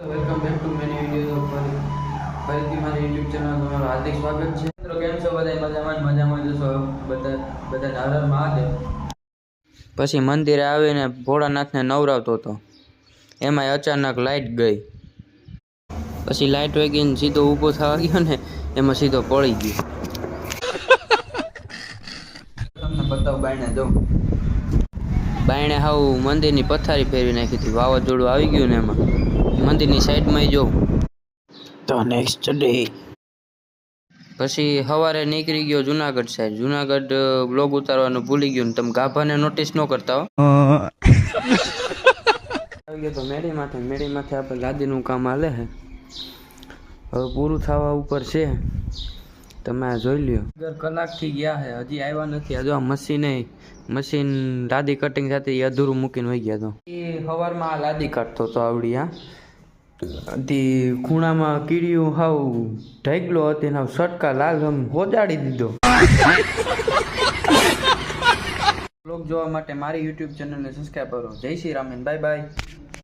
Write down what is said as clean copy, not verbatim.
Welcome back too many video પર ફરીથી મારી યુટ્યુબ ચેનલ તમારું હાર્દિક સ્વાગત છે. મિત્રો કેમ છો બધા? મજામાં જશો બધા ધારર મહાદેવ. પછી મંદિરે આવીને ભોળાનાથને નવરાવતો હતો, એમાં અચાનક લાઇટ ગઈ. પછી લાઇટ વેગીને સીધો ઊભો થવા ગયો ને એમાં સીધો પડી ગયો. તમને બતાવ બાયણે જો બાયણે હાવ મંદિરની પથારી ફેરવી નાખી હતી. વાવાઝોડું આવી ગયું ને એમાં મંદિરની સાઈડમાં જો. તો નેક્સ્ટ ડે પછી સવારે નીકળી ગયો જુનાગઢ સાઈડ. જુનાગઢ બ્લોગ ઉતારવાનું ભૂલી ગયો ને તમે ગાભાને નોટિસ ન કરતા હો. આવી ગયો તો મેળી માથે આપણે લાદીનું કામ હાલે છે, હવે પૂરું થવા ઉપર છે. તમે આ જોઈ લ્યો. 11 કલાકથી ગયા છે, હજી આવ્યા નથી. હજુ આ મશીન લાદી કટિંગ થતી એ અધૂરું મૂકીને વહી ગયા. તો એ સવારમાં આ લાદી કાઢતો તો આવડી. તી ખૂણામાં કીડીયું હાવ ઢાંકલો હતી ને સટકા લાલ હોદાડી દીધો. બ્લોગ જોવા માટે મારી યુટ્યુબ ચેનલને સબસ્ક્રાઈબ કરો. જય શ્રી રામ, બાય બાય.